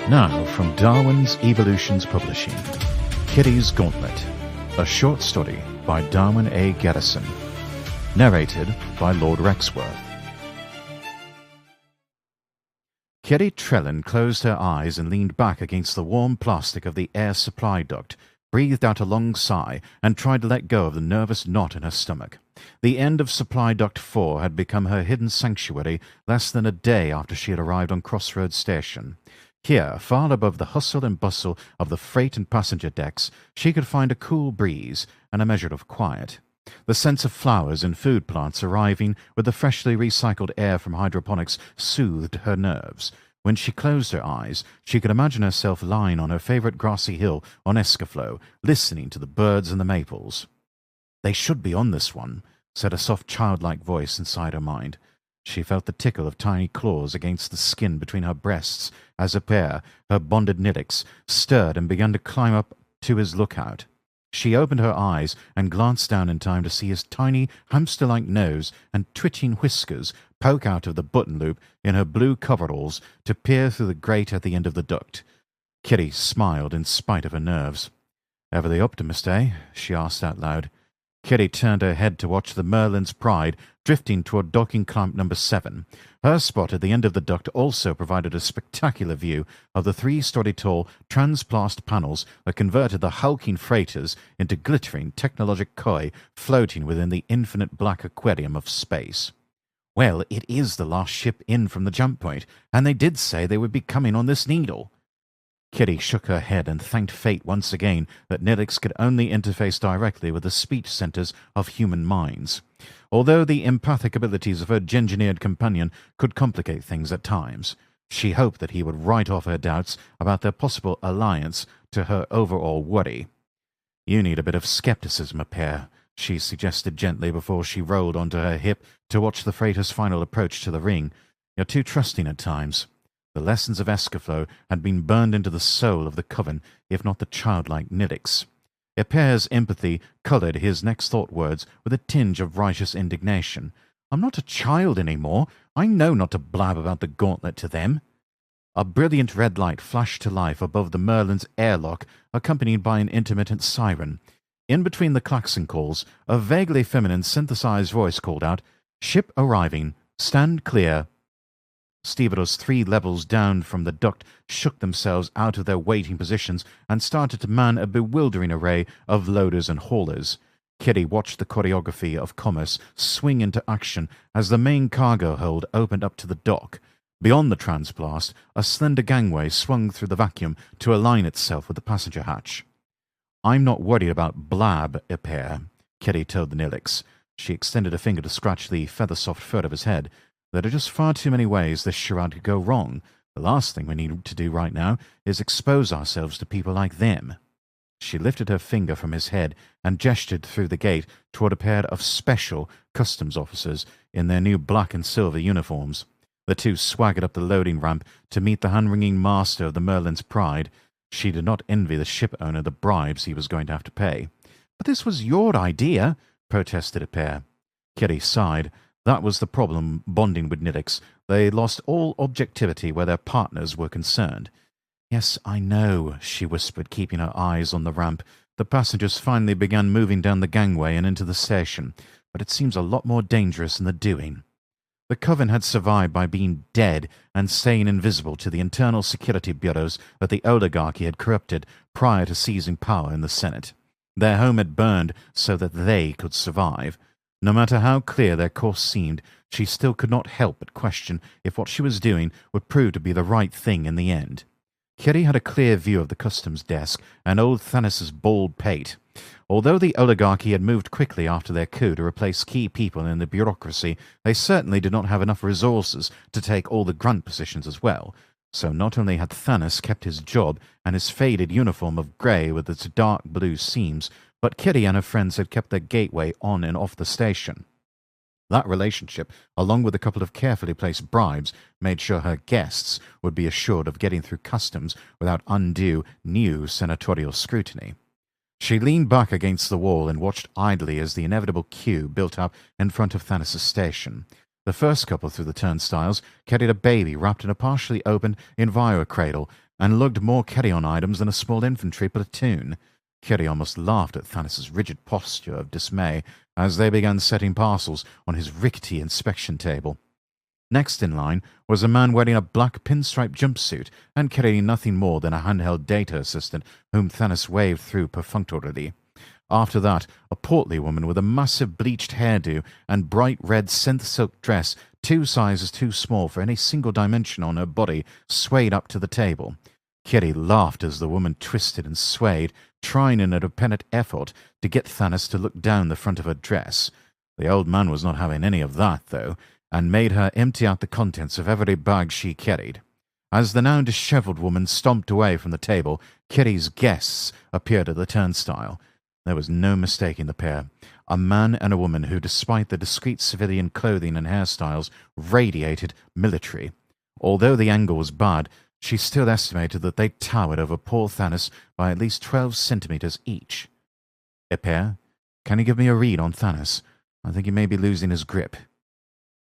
Now, from Darwin's Evolutions Publishing, Kyris Gauntlet, a short story by Darwin A. Garrison, narrated by Lord Rexworth. Kyri Trellin closed her eyes and leaned back against the warm plastic of the air supply duct, breathed out a long sigh, and tried to let go of the nervous knot in her stomach. The end of Supply Duct 4 had become her hidden sanctuary less than a day after she had arrived on Crossroads Station. Here, far above the hustle and bustle of the freight and passenger decks, she could find a cool breeze and a measure of quiet. The scents of flowers and food plants arriving with the freshly recycled air from hydroponics soothed her nerves. When she closed her eyes, she could imagine herself lying on her favorite grassy hill on Escaflow, listening to the birds and the maples. "They should be on this one," said a soft childlike voice inside her mind. She felt the tickle of tiny claws against the skin between her breasts as a pair, her bonded Nidix, stirred and began to climb up to his lookout. She opened her eyes and glanced down in time to see his tiny, hamster-like nose and twitching whiskers poke out of the button loop in her blue coveralls to peer through the grate at the end of the duct. Kyri smiled in spite of her nerves. "Ever the optimist, eh?" she asked out loud. Kyri turned her head to watch the Merlin's Pride drifting toward docking clamp number 7. Her spot at the end of the duct also provided a spectacular view of the 3-story-tall transplast panels that converted the hulking freighters into glittering technologic koi floating within the infinite black aquarium of space. "Well, it is the last ship in from the jump point, and they did say they would be coming on this needle." Kyri shook her head and thanked fate once again that Nidix could only interface directly with the speech centers of human minds. Although the empathic abilities of her engineered companion could complicate things at times, she hoped that he would write off her doubts about their possible alliance to her overall worry. "You need a bit of skepticism, pair," she suggested gently before she rolled onto her hip to watch the freighter's final approach to the ring. "You're too trusting at times." The lessons of Escaflow had been burned into the soul of the coven, if not the childlike Nidix. Eper's empathy coloured his next thought words with a tinge of righteous indignation. "I'm not a child any more. I know not to blab about the gauntlet to them." A brilliant red light flashed to life above the Merlin's airlock, accompanied by an intermittent siren. In between the klaxon calls, a vaguely feminine synthesized voice called out, "Ship arriving. Stand clear." Stevedores 3 levels down from the duct shook themselves out of their waiting positions and started to man a bewildering array of loaders and haulers. Kyri watched the choreography of commerce swing into action as the main cargo hold opened up to the dock. Beyond the transplast, a slender gangway swung through the vacuum to align itself with the passenger hatch. "I'm not worried about blab, Eper," Kyri told the Nilix. She extended a finger to scratch the feather-soft fur of his head. "There are just far too many ways this charade could go wrong. The last thing we need to do right now is expose ourselves to people like them." She lifted her finger from his head and gestured through the gate toward a pair of special customs officers in their new black and silver uniforms. The two swaggered up the loading ramp to meet the hand-wringing master of the Merlin's Pride. She did not envy the ship owner the bribes he was going to have to pay. "But this was your idea," protested a pair. Kyri sighed. That was the problem bonding with Nidix. They lost all objectivity where their partners were concerned. "Yes, I know," she whispered, keeping her eyes on the ramp. The passengers finally began moving down the gangway and into the station, but it seems a lot more dangerous in the doing. The coven had survived by being dead and staying invisible to the internal security bureaus that the oligarchy had corrupted prior to seizing power in the Senate. Their home had burned so that they could survive. No matter how clear their course seemed, she still could not help but question if what she was doing would prove to be the right thing in the end. Kyri had a clear view of the customs desk and old Thanos's bald pate. Although the oligarchy had moved quickly after their coup to replace key people in the bureaucracy, they certainly did not have enough resources to take all the grunt positions as well. So not only had Thanos kept his job and his faded uniform of grey with its dark blue seams, but Kyri and her friends had kept their gateway on and off the station. That relationship, along with a couple of carefully placed bribes, made sure her guests would be assured of getting through customs without undue new senatorial scrutiny. She leaned back against the wall and watched idly as the inevitable queue built up in front of Thanos' station. The first couple through the turnstiles carried a baby wrapped in a partially opened Enviro cradle, and lugged more carry-on items than a small infantry platoon. Kyri almost laughed at Thanos' rigid posture of dismay as they began setting parcels on his rickety inspection table. Next in line was a man wearing a black pinstripe jumpsuit and carrying nothing more than a handheld data assistant whom Thanos waved through perfunctorily. After that, a portly woman with a massive bleached hairdo and bright red synth silk dress 2 sizes too small for any single dimension on her body swayed up to the table. Kyri laughed as the woman twisted and swayed, trying in a dependent effort to get Thanos to look down the front of her dress. The old man was not having any of that, though, and made her empty out the contents of every bag she carried. As the now dishevelled woman stomped away from the table, Kyri's guests appeared at the turnstile. There was no mistaking the pair. A man and a woman who, despite their discreet civilian clothing and hairstyles, radiated military. Although the angle was bad, she still estimated that they towered over poor Thanos by at least 12 centimeters each. "Pair, can you give me a read on Thanos? I think he may be losing his grip."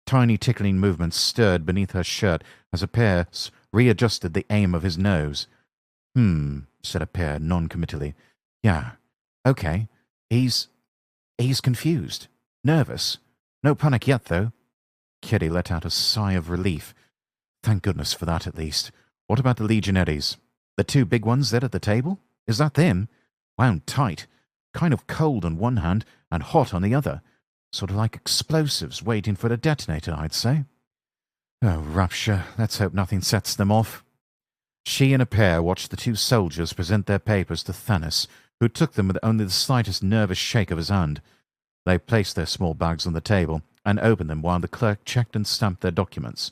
Tiny tickling movements stirred beneath her shirt as Pair readjusted the aim of his nose. Said Pair non-committally. "Yeah, okay. He's confused. Nervous. No panic yet, though." Kyri let out a sigh of relief. Thank goodness for that, at least. What about the Legionaries? The 2 big ones there at the table? Is that them? Wound tight. Kind of cold on one hand and hot on the other. Sort of like explosives waiting for a detonator, I'd say. Oh, rapture. Let's hope nothing sets them off. She and Pair watched the 2 soldiers present their papers to Thanos, who took them with only the slightest nervous shake of his hand. They placed their small bags on the table and opened them while the clerk checked and stamped their documents.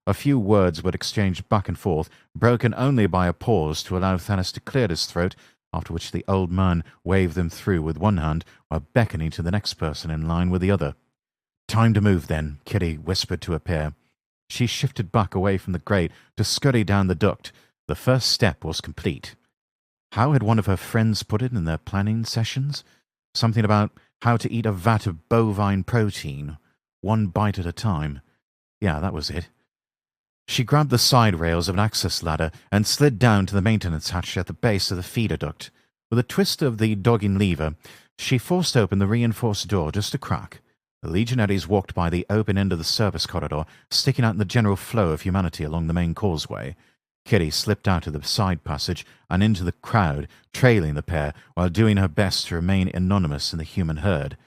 A few words were exchanged back and forth, broken only by a pause to allow Thanos to clear his throat, after which the old man waved them through with one hand while beckoning to the next person in line with the other. "Time to move, then," Kyri whispered to Pair. She shifted back away from the grate to scurry down the duct. The first step was complete. How had one of her friends put it in their planning sessions? Something about how to eat a vat of bovine protein, 1 bite at a time. Yeah, that was it. She grabbed the side rails of an access ladder and slid down to the maintenance hatch at the base of the feeder duct. With a twist of the dogging lever, she forced open the reinforced door just a crack. The Legionaries walked by the open end of the service corridor, sticking out in the general flow of humanity along the main causeway. Kyri slipped out of the side passage and into the crowd, trailing the pair while doing her best to remain anonymous in the human herd.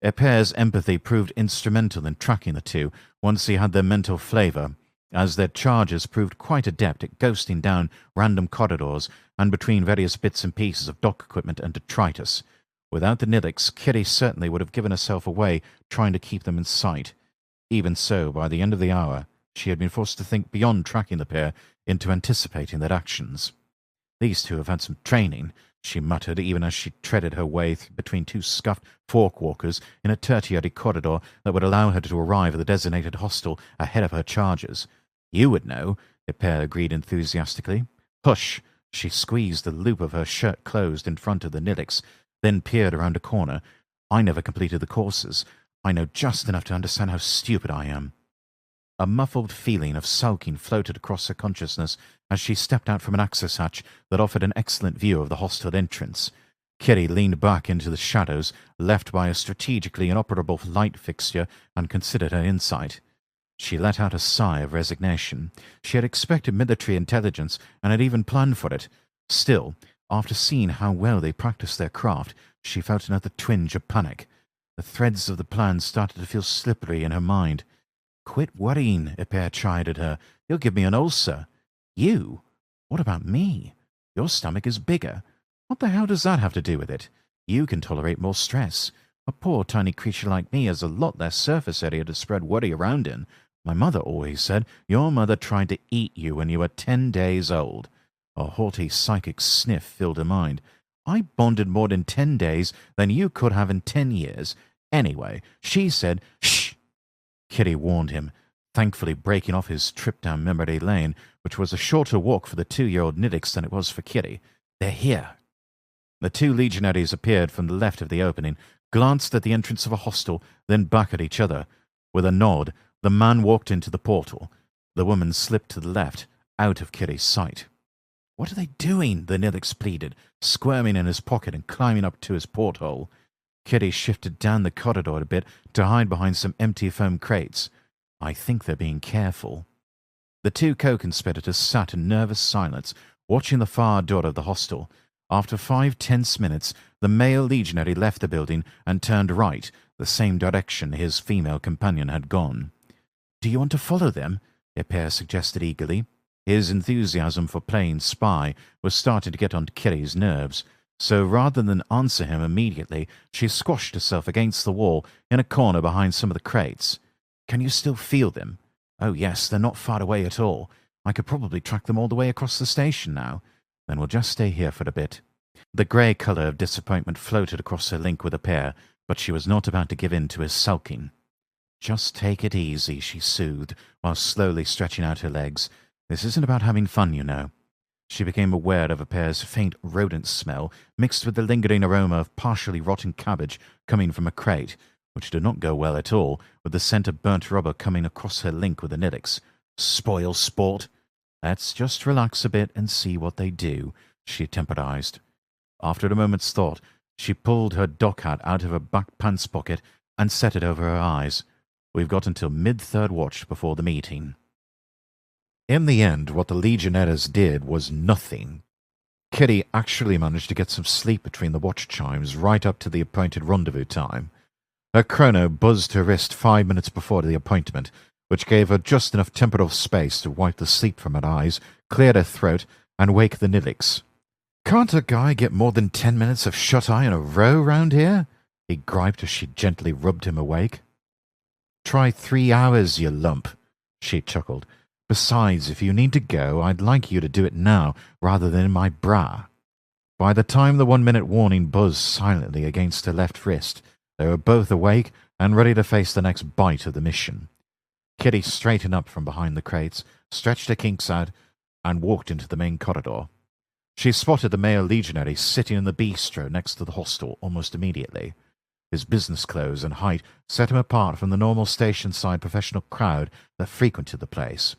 Pair's empathy proved instrumental in tracking the 2 once he had their mental flavour, as their charges proved quite adept at ghosting down random corridors and between various bits and pieces of dock equipment and detritus. Without the Nilix, Kyri certainly would have given herself away trying to keep them in sight. Even so, by the end of the hour, she had been forced to think beyond tracking the pair into anticipating their actions. "These 2 have had some training," she muttered, even as she treaded her way between 2 scuffed fork-walkers in a tertiary corridor that would allow her to arrive at the designated hostel ahead of her charges. "You would know," the pair agreed enthusiastically. "Hush!" She squeezed the loop of her shirt closed in front of the Nilix, then peered around a corner. "I never completed the courses. I know just enough to understand how stupid I am." A muffled feeling of sulking floated across her consciousness as she stepped out from an access hatch that offered an excellent view of the hostel entrance. Kyri leaned back into the shadows, left by a strategically inoperable light fixture, and considered her insight. She let out a sigh of resignation. She had expected military intelligence and had even planned for it. Still, after seeing how well they practiced their craft, she felt another twinge of panic. The threads of the plan started to feel slippery in her mind. "Quit worrying," Ipare chided her. "You'll give me an ulcer." "You? What about me? Your stomach is bigger. What the hell does that have to do with it? You can tolerate more stress. A poor tiny creature like me has a lot less surface area to spread worry around in. My mother always said your mother tried to eat you when you were 10 days old." A haughty psychic sniff filled her mind. "I bonded more in 10 days than you could have in 10 years. Anyway, she said, 'Shh!'" Kyri warned him, thankfully breaking off his trip down memory lane, which was a shorter walk for the 2-year-old Nidix than it was for Kyri. "They're here." The 2 legionaries appeared from the left of the opening, glanced at the entrance of a hostel, then back at each other. With a nod, the man walked into the portal. The woman slipped to the left, out of Kyri's sight. "What are they doing?" the Nilix pleaded, squirming in his pocket and climbing up to his porthole. Kitty shifted down the corridor a bit to hide behind some empty foam crates. "I think they're being careful." The two co-conspirators sat in nervous silence, watching the far door of the hostel. After 5 tense minutes, the male legionary left the building and turned right, the same direction his female companion had gone. "Do you want to follow them?" Epere suggested eagerly. His enthusiasm for playing spy was starting to get on Kyri's nerves, so rather than answer him immediately, she squashed herself against the wall in a corner behind some of the crates. "Can you still feel them?" "Oh yes, they're not far away at all. I could probably track them all the way across the station now." "Then we'll just stay here for a bit." The grey colour of disappointment floated across her link with Epere, but she was not about to give in to his sulking. "Just take it easy," she soothed, while slowly stretching out her legs. "This isn't about having fun, you know." She became aware of Epere's faint rodent smell, mixed with the lingering aroma of partially rotten cabbage coming from a crate, which did not go well at all, with the scent of burnt rubber coming across her link with the Nilix. "Spoil sport." "Let's just relax a bit and see what they do," she temporized. After a moment's thought, she pulled her dock hat out of her back pants pocket and set it over her eyes. "We've got until mid-third watch before the meeting." In the end, what the Legionnaires did was nothing. Kitty actually managed to get some sleep between the watch chimes right up to the appointed rendezvous time. Her chrono buzzed her wrist 5 minutes before the appointment, which gave her just enough temporal space to wipe the sleep from her eyes, clear her throat, and wake the Nilix. "Can't a guy get more than 10 minutes of shut-eye in a row round here?" he griped as she gently rubbed him awake. "Try 3 hours, you lump," she chuckled. "Besides, if you need to go, I'd like you to do it now rather than in my bra." By the time the 1-minute warning buzzed silently against her left wrist, they were both awake and ready to face the next bite of the mission. Kitty straightened up from behind the crates, stretched her kinks out, and walked into the main corridor. She spotted the male legionary sitting in the bistro next to the hostel almost immediately. His business clothes and height set him apart from the normal station-side professional crowd that frequented the place.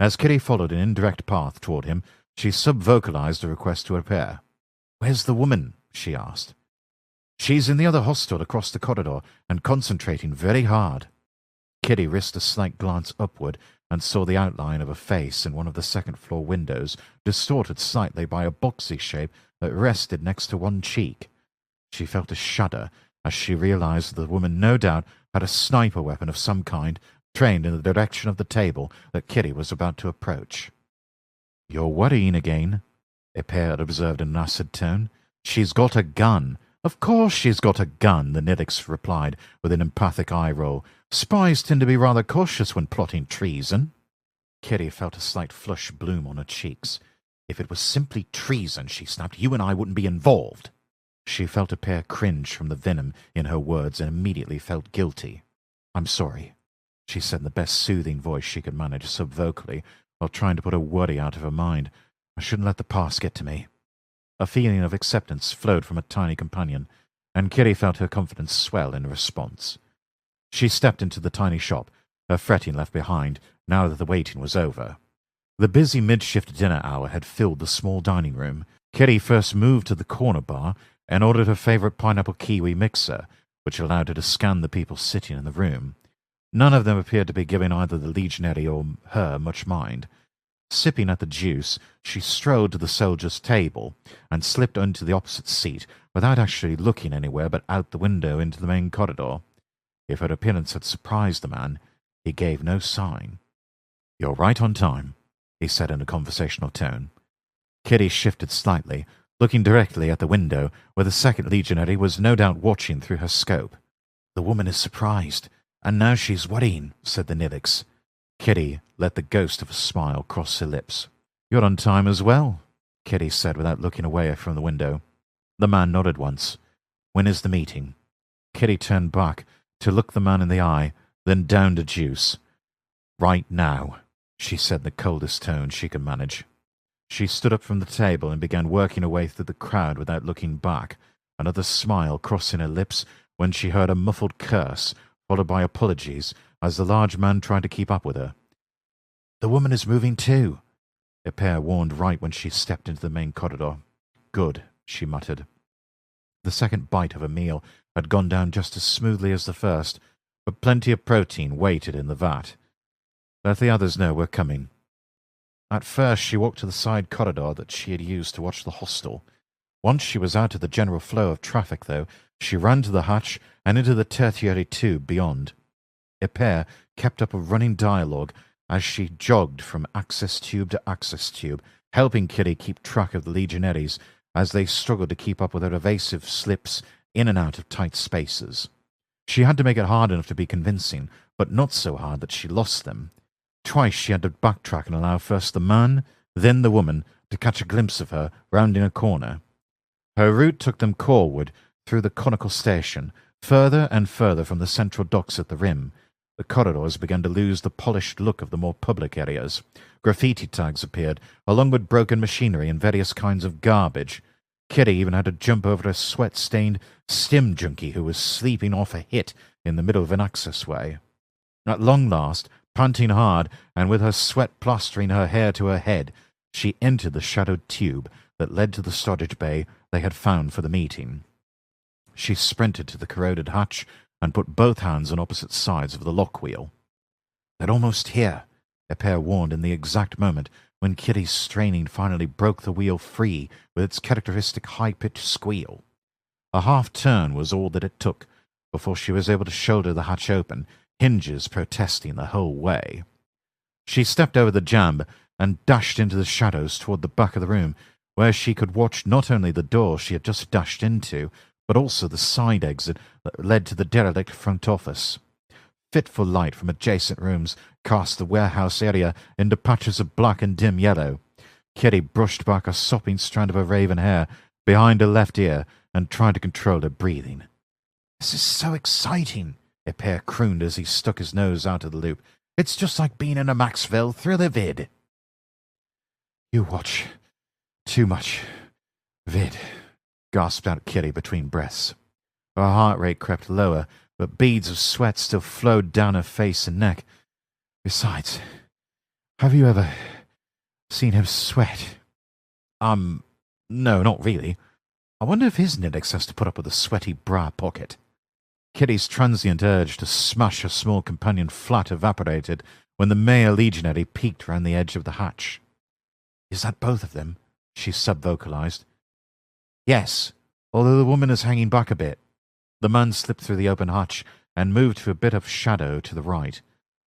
As Kitty followed an indirect path toward him, she sub-vocalized a request to Epere. "Where's the woman?" she asked. "She's in the other hostel across the corridor and concentrating very hard." Kitty risked a slight glance upward and saw the outline of a face in one of the second-floor windows, distorted slightly by a boxy shape that rested next to one cheek. She felt a shudder as she realized that the woman no doubt had a sniper weapon of some kind trained in the direction of the table that Kitty was about to approach. "You're worrying again," Epere had observed in an acid tone. "She's got a gun." "Of course she's got a gun," the Nilix replied with an emphatic eye-roll. "Spies tend to be rather cautious when plotting treason." Kitty felt a slight flush bloom on her cheeks. "If it was simply treason," she snapped, "you and I wouldn't be involved." She felt Epere cringe from the venom in her words and immediately felt guilty. "I'm sorry," she said in the best soothing voice she could manage sub-vocally while trying to put a worry out of her mind. "I shouldn't let the past get to me." A feeling of acceptance flowed from her tiny companion, and Kitty felt her confidence swell in response. She stepped into the tiny shop, her fretting left behind now that the waiting was over. The busy mid-shift dinner hour had filled the small dining room. Kitty first moved to the corner bar and ordered her favorite pineapple kiwi mixer, which allowed her to scan the people sitting in the room. None of them appeared to be giving either the legionary or her much mind. Sipping at the juice, she strolled to the soldier's table and slipped onto the opposite seat without actually looking anywhere but out the window into the main corridor. If her appearance had surprised the man, he gave no sign. "You're right on time," he said in a conversational tone. Kitty shifted slightly, looking directly at the window where the second legionary was no doubt watching through her scope. "The woman is surprised, and now she's worrying," said the Nilix. Kitty let the ghost of a smile cross her lips. "You're on time as well," Kitty said without looking away from the window. The man nodded once. "When is the meeting?" Kitty turned back to look the man in the eye, then downed a juice. "Right now," she said in the coldest tone she could manage. She stood up from the table and began working her way through the crowd without looking back, another smile crossing her lips when she heard a muffled curse, followed by apologies, as the large man tried to keep up with her. "The woman is moving too." Epere warned right when she stepped into the main corridor. Good, she muttered. The second bite of a meal had gone down just as smoothly as the first, but plenty of protein waited in the vat. Let the others know we're coming. At first she walked to the side corridor that she had used to watch the hostel. Once she was out of the general flow of traffic, though, she ran to the hatch and into the tertiary tube beyond. Epere kept up a running dialogue as she jogged from access tube to access tube, helping Kyri keep track of the legionaries as they struggled to keep up with her evasive slips in and out of tight spaces. She had to make it hard enough to be convincing, but not so hard that she lost them. Twice she had to backtrack and allow first the man, then the woman, to catch a glimpse of her rounding a corner. Her route took them coreward through the conical station, further and further from the central docks at the rim. The corridors began to lose the polished look of the more public areas. Graffiti tags appeared, along with broken machinery and various kinds of garbage. Kyri even had to jump over a sweat-stained stim junkie who was sleeping off a hit in the middle of an accessway. At long last, panting hard and with her sweat plastering her hair to her head, she entered the shadowed tube that led to the storage bay they had found for the meeting. She sprinted to the corroded hatch and put both hands on opposite sides of the lock wheel. "They're almost here," Epere warned in the exact moment when Kyri's straining finally broke the wheel free with its characteristic high-pitched squeal. A half-turn was all that it took before she was able to shoulder the hatch open, hinges protesting the whole way. She stepped over the jamb and dashed into the shadows toward the back of the room, where she could watch not only the door she had just dashed into, but also the side exit that led to the derelict front office. Fitful light from adjacent rooms cast the warehouse area into patches of black and dim yellow. Kyri brushed back a sopping strand of her raven hair behind her left ear and tried to control her breathing. "This is so exciting," Epere crooned as he stuck his nose out of the loop. "It's just like being in a Maxwell thriller vid." "You watch too much vid," gasped out Kyri between breaths. Her heart rate crept lower, but beads of sweat still flowed down her face and neck. "Besides, have you ever seen him sweat?" No, not really. I wonder if his Nidix has to put up with a sweaty bra pocket." Kitty's transient urge to smash her small companion flat evaporated when the male legionary peeked round the edge of the hatch. "Is that both of them?" she sub-vocalized. "Yes, although the woman is hanging back a bit." The man slipped through the open hatch and moved to a bit of shadow to the right.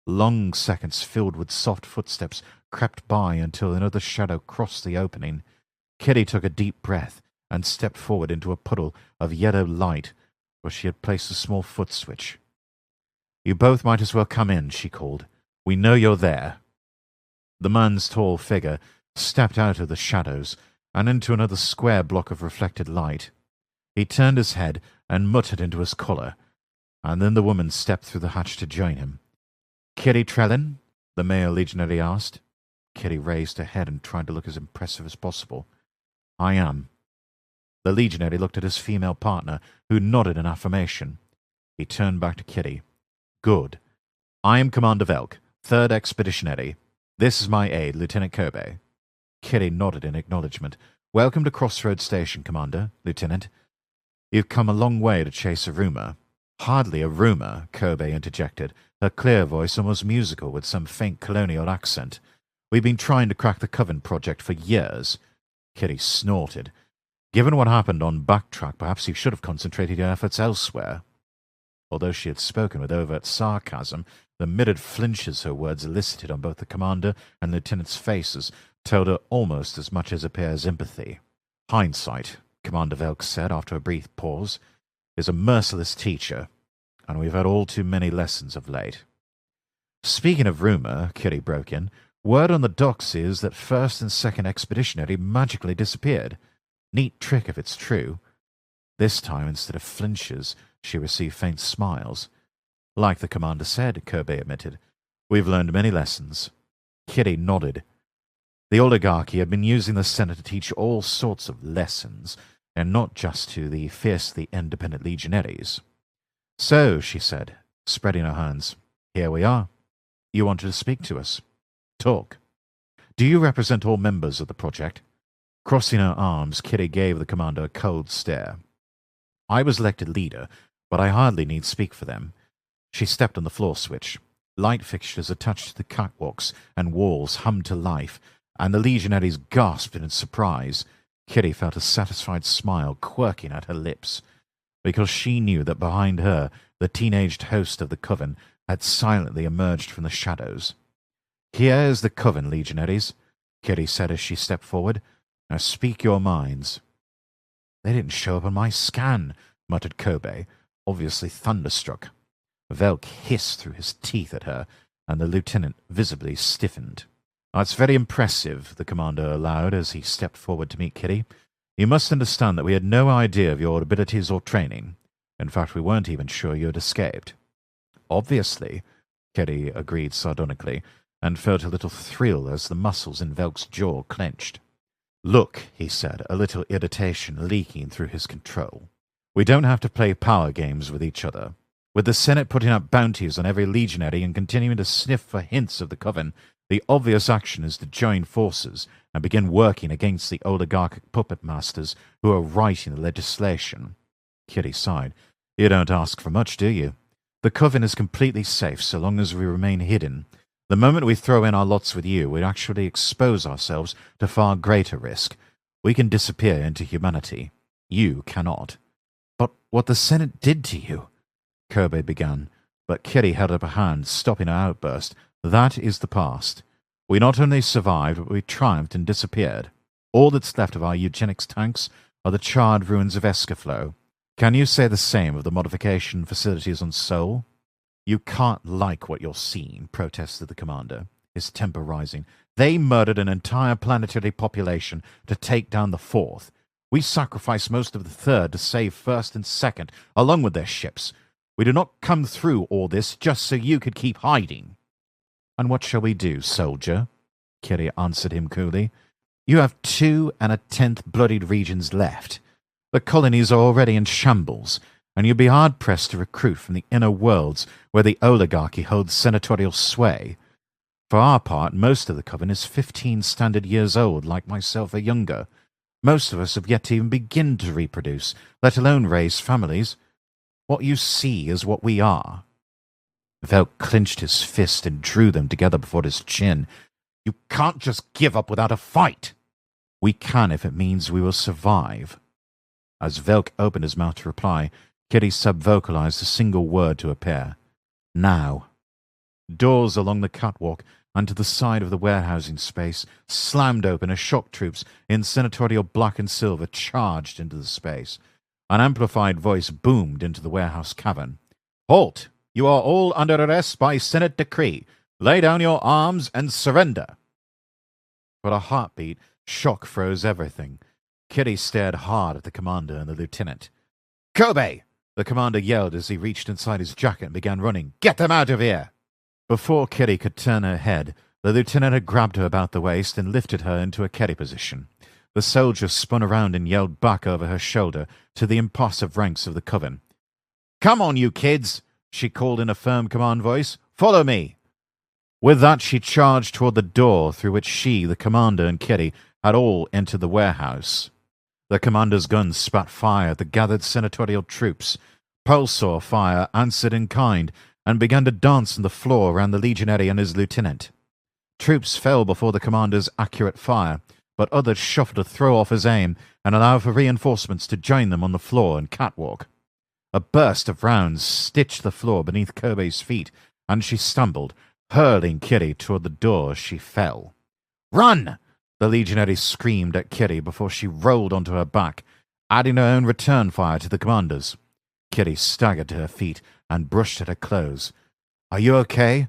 Long seconds filled with soft footsteps crept by until another shadow crossed the opening. Kitty took a deep breath and stepped forward into a puddle of yellow light where she had placed a small foot switch. "You both might as well come in," she called. "We know you're there." The man's tall figure stepped out of the shadows and into another square block of reflected light. He turned his head and muttered into his collar, and then the woman stepped through the hatch to join him. "Kyri Trellin?" the male legionary asked. Kyri raised her head and tried to look as impressive as possible. "I am." The legionary looked at his female partner, who nodded in affirmation. He turned back to Kyri. "Good. I am Commander Velk, 3rd Expeditionary. This is my aide, Lieutenant Kobe." Kyri nodded in acknowledgement. "Welcome to Crossroads Station, Commander, Lieutenant. You've come a long way to chase a rumor." "Hardly a rumor," Kobe interjected, her clear voice almost musical with some faint colonial accent. "We've been trying to crack the Coven project for years." Kyri snorted. Given what happened on Backtrack, perhaps you should have concentrated your efforts elsewhere. Although she had spoken with overt sarcasm, the mitted flinches her words elicited on both the commander and lieutenant's faces told her almost as much as Epere's empathy. "Hindsight," Commander Velk said after a brief pause, "is a merciless teacher, and we've had all too many lessons of late." "Speaking of rumor," Kyri broke in, "word on the docks is that 1st and 2nd Expeditionary magically disappeared. Neat trick if it's true." This time, instead of flinches, she received faint smiles. "Like the commander said," Kobe admitted, "we've learned many lessons." Kyri nodded. The oligarchy had been using the Senate to teach all sorts of lessons, and not just to the fiercely independent legionaries. "So," she said, spreading her hands, "here we are. You wanted to speak to us. Talk." Do you represent all members of the project? Crossing her arms, Kitty gave the commander a cold stare. I was elected leader, but I hardly need speak for them. She stepped on the floor switch. Light fixtures attached to the catwalks and walls hummed to life, and the legionaries gasped in surprise. Kitty felt a satisfied smile quirking at her lips, because she knew that behind her the teenaged host of the Coven had silently emerged from the shadows. Here is the Coven, legionaries, Kitty said as she stepped forward. Now speak your minds. They didn't show up on my scan, muttered Kobe, obviously thunderstruck. Velk hissed through his teeth at her, and the lieutenant visibly stiffened. That's very impressive, the commander allowed as he stepped forward to meet Kitty. You must understand that we had no idea of your abilities or training. In fact, we weren't even sure you had escaped. Obviously, Kitty agreed sardonically, and felt a little thrill as the muscles in Velk's jaw clenched. Look, he said, a little irritation leaking through his control. We don't have to play power games with each other. With the Senate putting up bounties on every legionary and continuing to sniff for hints of the Coven, the obvious action is to join forces and begin working against the oligarchic puppet masters who are writing the legislation. Kitty sighed. You don't ask for much, do you? The Coven is completely safe so long as we remain hidden. The moment we throw in our lots with you, we actually expose ourselves to far greater risk. We can disappear into humanity. You cannot. But what the Senate did to you, Kobe began, but Kitty held up a hand, stopping her outburst. That is the past. We not only survived, but we triumphed and disappeared. All that's left of our eugenics tanks are the charred ruins of Escaflow. Can you say the same of the modification facilities on Sol? You can't like what you're seeing, protested the commander, his temper rising. They murdered an entire planetary population to take down the fourth. We sacrificed most of the third to save first and second, along with their ships. We did not come through all this just so you could keep hiding. And what shall we do, soldier? Kyri answered him coolly. You have 2 1/10 bloodied regions left. The colonies are already in shambles, and you'll be hard-pressed to recruit from the inner worlds where the oligarchy holds senatorial sway. For our part, most of the Coven is 15 standard years old, like myself or younger. Most of us have yet to even begin to reproduce, let alone raise families. What you see is what we are. Velk clenched his fist and drew them together before his chin. You can't just give up without a fight. We can if it means we will survive. As Velk opened his mouth to reply, Kitty sub-vocalized a single word to appear. Now. Doors along the catwalk and to the side of the warehousing space slammed open as shock troops in senatorial black and silver charged into the space. An amplified voice boomed into the warehouse cavern. Halt! You are all under arrest by Senate decree. Lay down your arms and surrender. For a heartbeat, shock froze everything. Kitty stared hard at the commander and the lieutenant. Kobe! The commander yelled as he reached inside his jacket and began running. Get them out of here! Before Kitty could turn her head, the lieutenant had grabbed her about the waist and lifted her into a Kitty position. The soldier spun around and yelled back over her shoulder to the impassive ranks of the Coven. Come on, you kids! She called in a firm command voice. Follow me! With that, she charged toward the door through which she, the commander, and Kitty had all entered the warehouse. The commander's guns spat fire at the gathered senatorial troops. Pulsar fire answered in kind and began to dance on the floor around the legionary and his lieutenant. Troops fell before the commander's accurate fire, but others shuffled to throw off his aim and allow for reinforcements to join them on the floor and catwalk. A burst of rounds stitched the floor beneath Kobe's feet, and she stumbled, hurling Kitty toward the door as she fell. Run! The legionary screamed at Kitty before she rolled onto her back, adding her own return fire to the commander's. Kitty staggered to her feet and brushed at her clothes. Are you okay?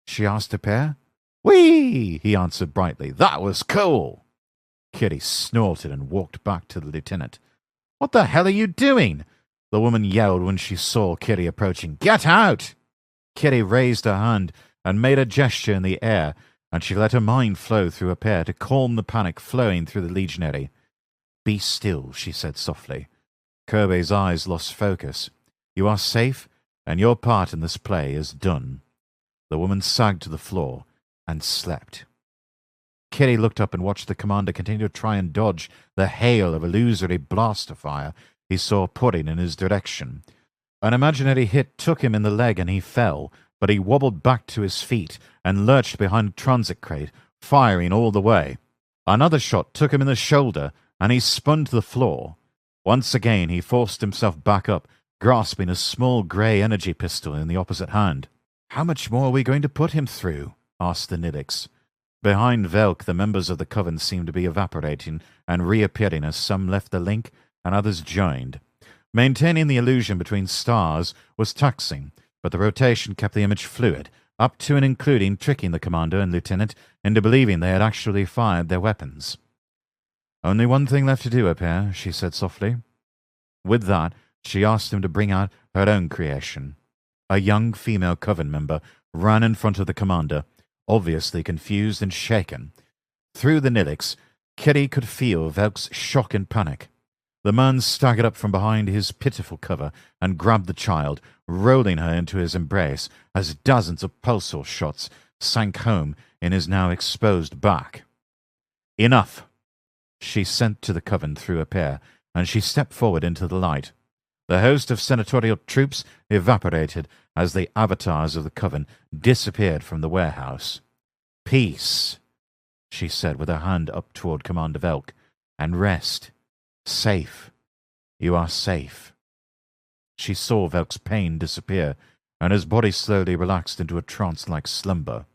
She asked her pair. Whee! He answered brightly. That was cool! Kitty snorted and walked back to the lieutenant. What the hell are you doing? The woman yelled when she saw Kitty approaching. Get out! Kitty raised her hand and made a gesture in the air, and she let her mind flow through her pair to calm the panic flowing through the legionary. Be still, she said softly. Kobe's eyes lost focus. You are safe, and your part in this play is done. The woman sagged to the floor and slept. Kitty looked up and watched the commander continue to try and dodge the hail of illusory blaster fire he saw pouring in his direction. An imaginary hit took him in the leg and he fell, but he wobbled back to his feet and lurched behind a transit crate, firing all the way. Another shot took him in the shoulder and he spun to the floor. Once again he forced himself back up, grasping a small grey energy pistol in the opposite hand. "How much more are we going to put him through?" asked the Nilix. Behind Velk, the members of the Coven seemed to be evaporating and reappearing as some left the link and others joined. Maintaining the illusion between stars was taxing, but the rotation kept the image fluid, up to and including tricking the commander and lieutenant into believing they had actually fired their weapons. "Only one thing left to do, Apare," she said softly. With that, she asked him to bring out her own creation. A young female Coven member ran in front of the commander, obviously confused and shaken. Through the Nilix, Kitty could feel Velk's shock and panic. The man staggered up from behind his pitiful cover and grabbed the child, rolling her into his embrace as dozens of pulsar shots sank home in his now exposed back. "Enough!" she sent to the Coven through Apare, and she stepped forward into the light. The host of senatorial troops evaporated as the avatars of the Coven disappeared from the warehouse. "Peace," she said with her hand up toward Commander Velk, "and rest. Safe. You are safe." She saw Velk's pain disappear, and his body slowly relaxed into a trance-like slumber.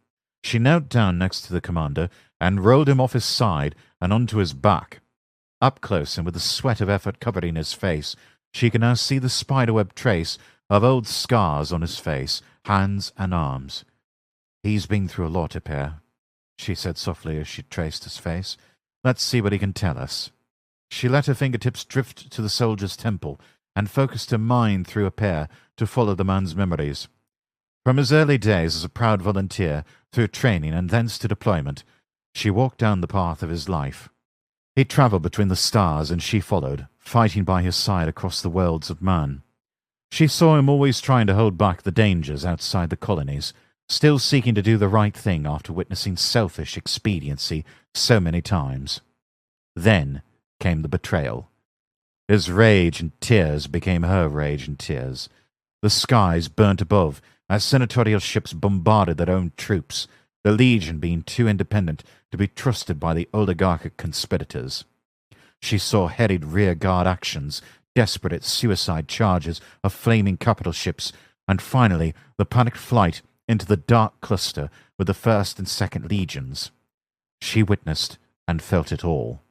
She knelt down next to the commander and rolled him off his side and onto his back. Up close and with the sweat of effort covering his face, she could now see the spiderweb trace of old scars on his face, hands and arms. "He's been through a lot, Apare," she said softly as she traced his face. "Let's see what he can tell us." She let her fingertips drift to the soldier's temple and focused her mind through Apare to follow the man's memories. From his early days as a proud volunteer, through training and thence to deployment, she walked down the path of his life. He travelled between the stars and she followed, fighting by his side across the worlds of man. She saw him always trying to hold back the dangers outside the colonies, still seeking to do the right thing after witnessing selfish expediency so many times. Then came the betrayal. His rage and tears became her rage and tears. The skies burnt above as senatorial ships bombarded their own troops, the Legion being too independent to be trusted by the oligarchic conspirators. She saw headed rear-guard actions, desperate suicide charges of flaming capital ships, and finally the panicked flight into the dark cluster with the 1st and 2nd Legions. She witnessed and felt it all.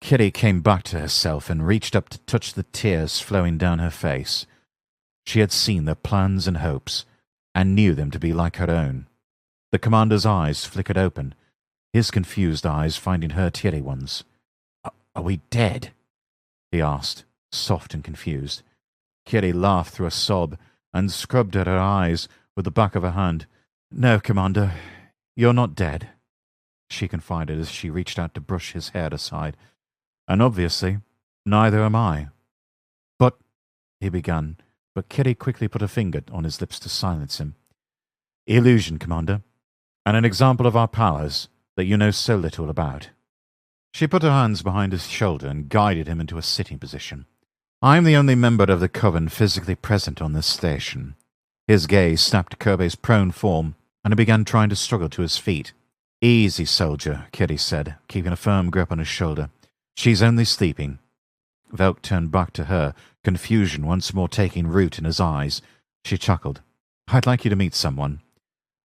Kitty came back to herself and reached up to touch the tears flowing down her face. She had seen their plans and hopes, and knew them to be like her own. The commander's eyes flickered open, his confused eyes finding her teary ones. "Are we dead?" he asked, soft and confused. Kitty laughed through a sob and scrubbed at her eyes with the back of her hand. "No, Commander, you're not dead," she confided as she reached out to brush his hair aside. "And obviously, neither am I." "But," he began, but Kitty quickly put a finger on his lips to silence him. "Illusion, Commander, and an example of our powers that you know so little about." She put her hands behind his shoulder and guided him into a sitting position. "I'm the only member of the Coven physically present on this station." His gaze snapped Kirby's prone form, and he began trying to struggle to his feet. "Easy, soldier," Kitty said, keeping a firm grip on his shoulder. "She's only sleeping." Velk turned back to her, confusion once more taking root in his eyes. She chuckled. "I'd like you to meet someone."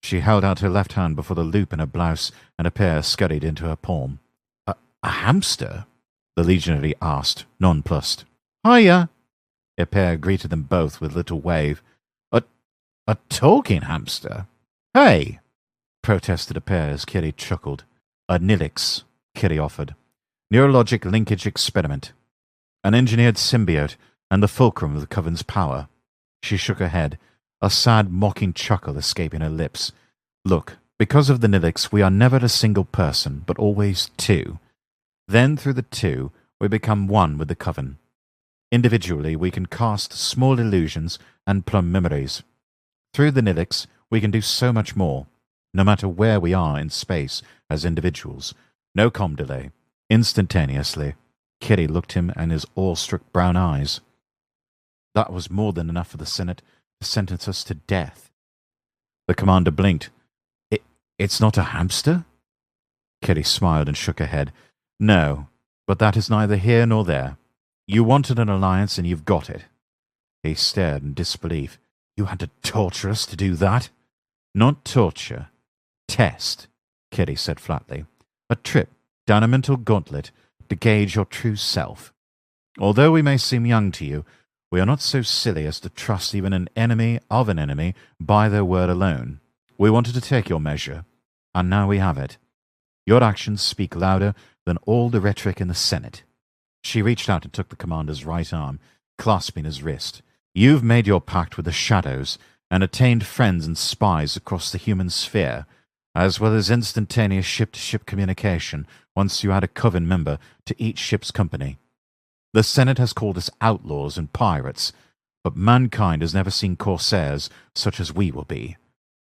She held out her left hand before the loop in her blouse, and a pair scurried into her palm. A hamster?" the legionary asked, nonplussed. "Hiya!" A pair greeted them both with a little wave. A talking hamster? Hey!" protested a pair as Kyri chuckled. "A Nilix," Kyri offered. "Neurologic linkage experiment. An engineered symbiote and the fulcrum of the Coven's power." She shook her head, a sad, mocking chuckle escaping her lips. "Look, because of the Nilix, we are never a single person, but always two. Then, through the two, we become one with the Coven. Individually, we can cast small illusions and plumb memories. Through the Nilix, we can do so much more. no matter where we are in space as individuals. No comm delay. Instantaneously. Kyri looked him in his awe-struck brown eyes. That was more than enough for the Senate to sentence us to death. The commander blinked. It's not a hamster? Kyri smiled and shook her head. No, but that is neither here nor there. You wanted an alliance and you've got it. He stared in disbelief. You had to torture us to do that? Not torture. Test, Kyri said flatly. A trip down a mental gauntlet to gauge your true self. Although we may seem young to you, we are not so silly as to trust even an enemy of an enemy by their word alone. We wanted to take your measure, and now we have it. Your actions speak louder than all the rhetoric in the Senate. She reached out and took the commander's right arm, clasping his wrist. You've made your pact with the shadows and attained friends and spies across the human sphere, as well as instantaneous ship-to-ship communication once you add a coven member to each ship's company. The Senate has called us outlaws and pirates, but mankind has never seen corsairs such as we will be.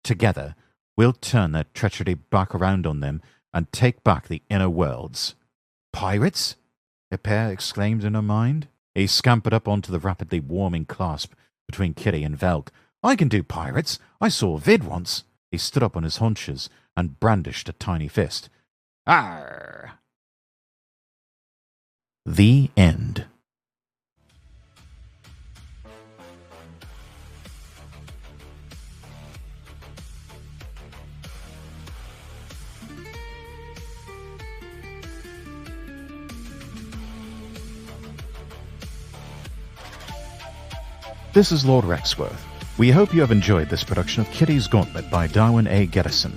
Together, we'll turn their treachery back around on them and take back the inner worlds. Pirates? Epere exclaimed in her mind. He scampered up onto the rapidly warming clasp between Kyri and Velk. I can do pirates. I saw Vid once. He stood up on his haunches and brandished a tiny fist. Arr! The end. This is Lord Rexworth. We hope you have enjoyed this production of Kyris Gauntlet by Darwin A. Garrison.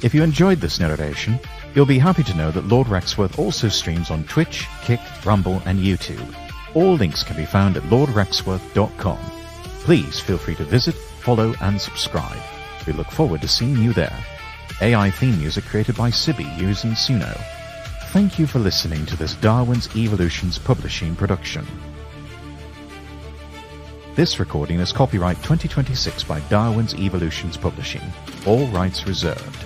If you enjoyed this narration, you'll be happy to know that Lord Rexworth also streams on Twitch, Kick, Rumble, and YouTube. All links can be found at lordrexworth.com. Please feel free to visit, follow, and subscribe. We look forward to seeing you there. AI theme music created by Sibi using Suno. Thank you for listening to this Darwin's Evolutions Publishing production. This recording is copyright 2026 by Darwin's Evolutions Publishing. All rights reserved.